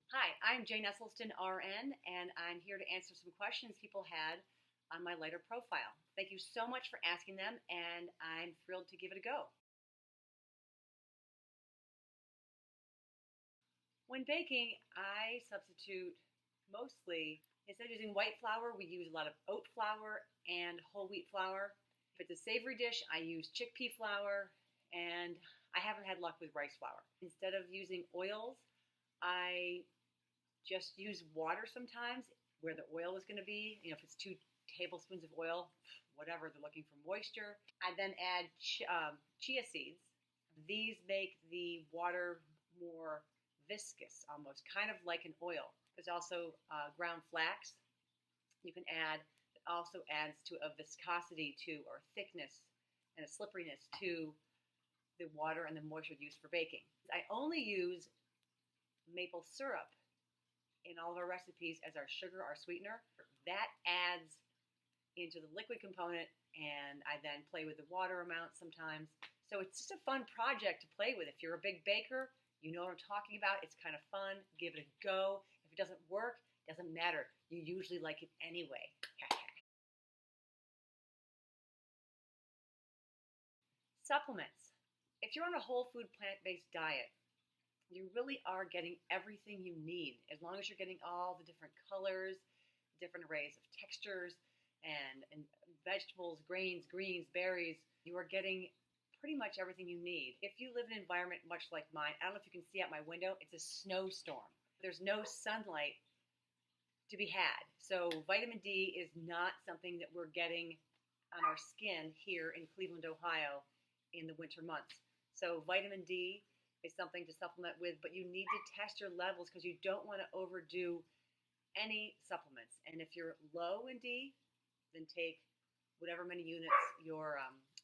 Hi, I'm Jane Esselstyn, RN, and I'm here to answer some questions people had on my lighter profile. Thank you so much for asking them, and I'm thrilled to give it a go. When baking, I substitute mostly, instead of using white flour, we use a lot of oat flour and whole wheat flour. If it's a savory dish, I use chickpea flour, and I haven't had luck with rice flour. Instead of using oils, I just use water sometimes where the oil is going to be. If it's 2 tablespoons of oil, whatever, they're looking for moisture. I then add chia seeds. These make the water more viscous, almost kind of like an oil. There's also ground flax you can add. It also adds to a viscosity to, or thickness and a slipperiness to the water and the moisture used for baking. I only use maple syrup in all of our recipes as our sugar, our sweetener. That adds into the liquid component, and I then play with the water amount sometimes. So it's just a fun project to play with. If you're a big baker, you know what I'm talking about. It's kind of fun. Give it a go. If it doesn't work, it doesn't matter. You usually like it anyway. Supplements. If you're on a whole food plant-based diet, you really are getting everything you need as long as you're getting all the different colors, different arrays of textures, and vegetables, grains, greens, berries. You are getting pretty much everything you need. If you live in an environment much like mine, I don't know if you can see out my window, it's a snowstorm. There's no sunlight to be had. So vitamin D is not something that we're getting on our skin here in Cleveland, Ohio in the winter months. So vitamin D is something to supplement with, but you need to test your levels because you don't want to overdo any supplements. And if you're low in D, then take whatever many units your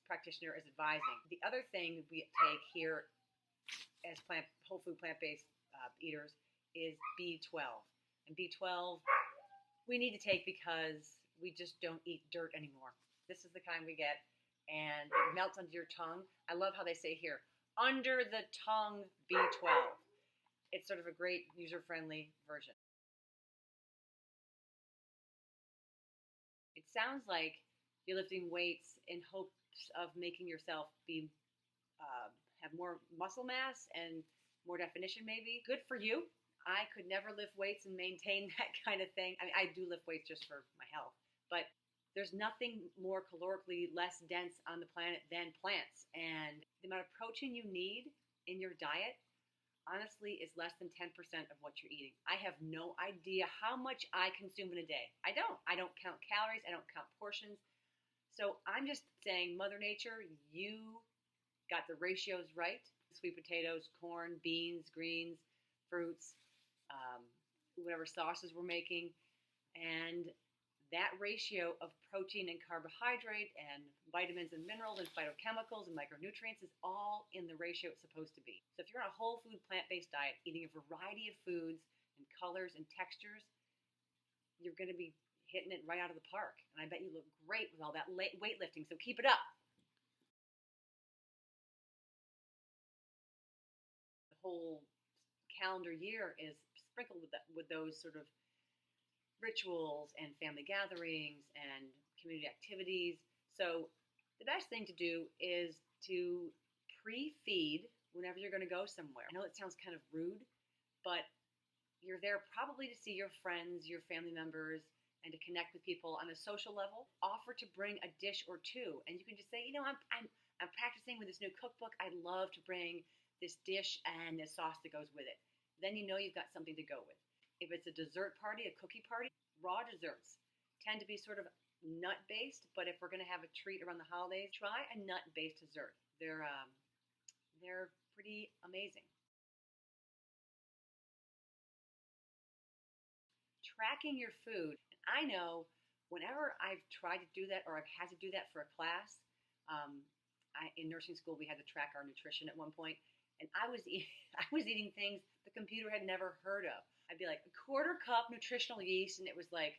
practitioner is advising. The other thing we take here as whole food plant-based eaters is B12. And B12 we need to take because we just don't eat dirt anymore. This is the kind we get, and it melts under your tongue. I love how they say here, under the tongue B12. It's sort of a great user-friendly version. It sounds like you're lifting weights in hopes of making yourself be have more muscle mass and more definition maybe. Good for you. I could never lift weights and maintain that kind of thing. I mean, I do lift weights just for my health, but there's nothing more calorically less dense on the planet than plants. And the amount of protein you need in your diet, honestly, is less than 10% of what you're eating. I have no idea how much I consume in a day. I don't. I don't count calories. I don't count portions. So I'm just saying, Mother Nature, you got the ratios right. Sweet potatoes, corn, beans, greens, fruits, whatever sauces we're making, and that ratio of protein and carbohydrate and vitamins and minerals and phytochemicals and micronutrients is all in the ratio it's supposed to be. So if you're on a whole food plant-based diet, eating a variety of foods and colors and textures, you're going to be hitting it right out of the park. And I bet you look great with all that weightlifting, so keep it up. The whole calendar year is sprinkled with those sort of rituals and family gatherings and community activities. So the best thing to do is to pre-feed whenever you're going to go somewhere. I know it sounds kind of rude, but you're there probably to see your friends, your family members, and to connect with people on a social level. Offer to bring a dish or two, and you can just say, I'm practicing with this new cookbook. I'd love to bring this dish and the sauce that goes with it. Then you know you've got something to go with. If it's a dessert party, a cookie party, raw desserts tend to be sort of nut-based, but if we're going to have a treat around the holidays, try a nut-based dessert. They're pretty amazing. Tracking your food. And I know whenever I've tried to do that or I've had to do that for a class, in nursing school we had to track our nutrition at one point, and I was eating things the computer had never heard of. I'd be like, a quarter cup nutritional yeast, and it was like,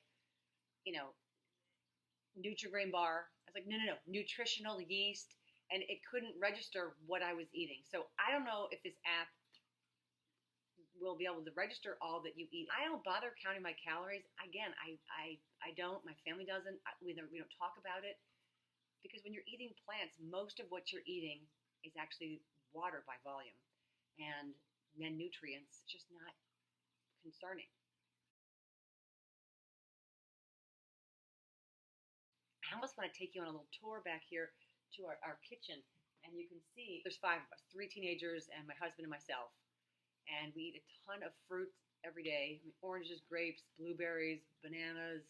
Nutri-Grain bar. I was like, no, nutritional yeast, and it couldn't register what I was eating. So I don't know if this app will be able to register all that you eat. I don't bother counting my calories. Again, I don't. My family doesn't. We don't talk about it because when you're eating plants, most of what you're eating is actually water by volume, and then nutrients. It's just not concerning. I almost want to take you on a little tour back here to our kitchen, and you can see there's five of us, three teenagers and my husband and myself, and we eat a ton of fruit every day. I mean, oranges, grapes, blueberries, bananas,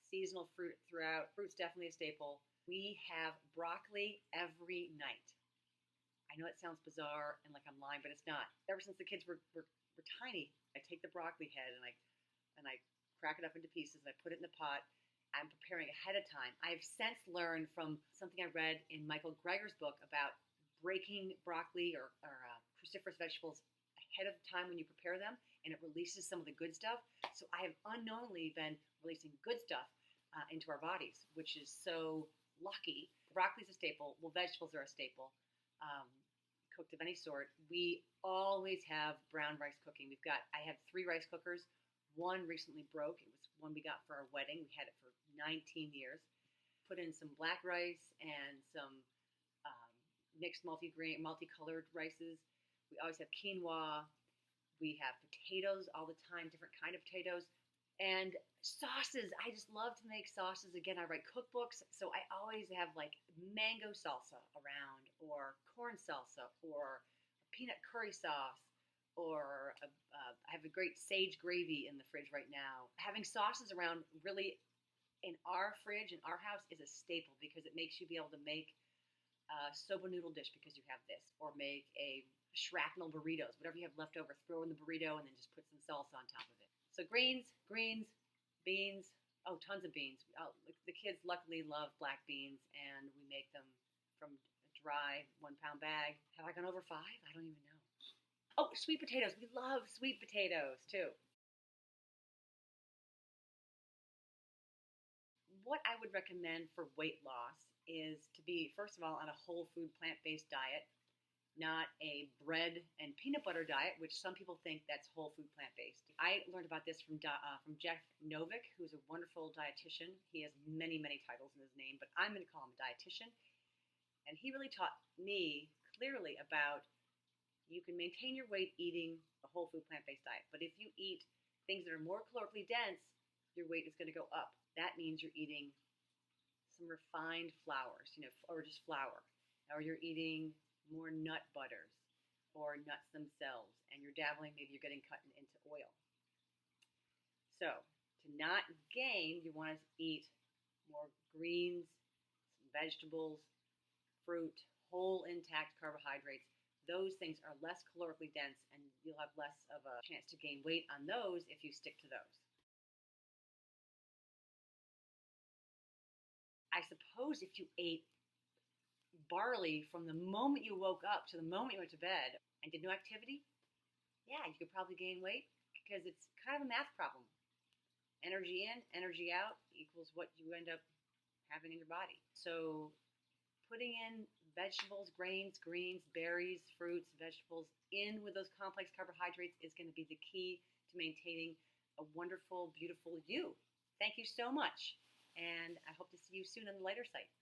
seasonal fruit throughout. Fruit's definitely a staple. We have broccoli every night. I know it sounds bizarre and like I'm lying, but it's not. Ever since the kids were tiny, I take the broccoli head and I crack it up into pieces and I put it in the pot. I'm preparing ahead of time. I've since learned from something I read in Michael Greger's book about breaking broccoli or cruciferous vegetables ahead of time when you prepare them, and it releases some of the good stuff. So I have unknowingly been releasing good stuff into our bodies, which is so lucky. Broccoli is a staple. Well, vegetables are a staple. Cooked of any sort. We always have brown rice cooking. I have 3 rice cookers. One recently broke. It was one we got for our wedding. We had it for 19 years. Put in some black rice and some mixed multicolored rices. We always have quinoa. We have potatoes all the time, different kind of potatoes. And sauces. I just love to make sauces. Again, I write cookbooks, so I always have like mango salsa around, or corn salsa, or a peanut curry sauce, or I have a great sage gravy in the fridge right now. Having sauces around really in our fridge, in our house, is a staple because it makes you be able to make a soba noodle dish because you have this, or make a shrapnel burritos, whatever you have left over, throw in the burrito and then just put some salsa on top of it. So greens, beans, oh, tons of beans. The kids luckily love black beans, and we make them from a dry 1-pound bag. Have I gone over 5? I don't even know. Oh, sweet potatoes. We love sweet potatoes too. What I would recommend for weight loss is to be, first of all, on a whole food plant-based diet, not a bread and peanut butter diet, which some people think that's whole food plant-based. I learned about this from Jeff Novick, who's a wonderful dietitian. He has many, many titles in his name, but I'm going to call him a dietitian. And he really taught me clearly about you can maintain your weight eating a whole food plant-based diet. But if you eat things that are more calorically dense, your weight is going to go up. That means you're eating some refined flours, or just flour, or you're eating more nut butters or nuts themselves, and you're dabbling, maybe you're getting cut into oil. So to not gain, you want to eat more greens, some vegetables, fruit, whole intact carbohydrates. Those things are less calorically dense, and you'll have less of a chance to gain weight on those if you stick to those. I suppose if you ate barley from the moment you woke up to the moment you went to bed and did no activity, yeah, you could probably gain weight because it's kind of a math problem. Energy in, energy out equals what you end up having in your body. So putting in vegetables, grains, greens, berries, fruits, vegetables in with those complex carbohydrates is going to be the key to maintaining a wonderful, beautiful you. Thank you so much, and I hope to see you soon on the lighter site.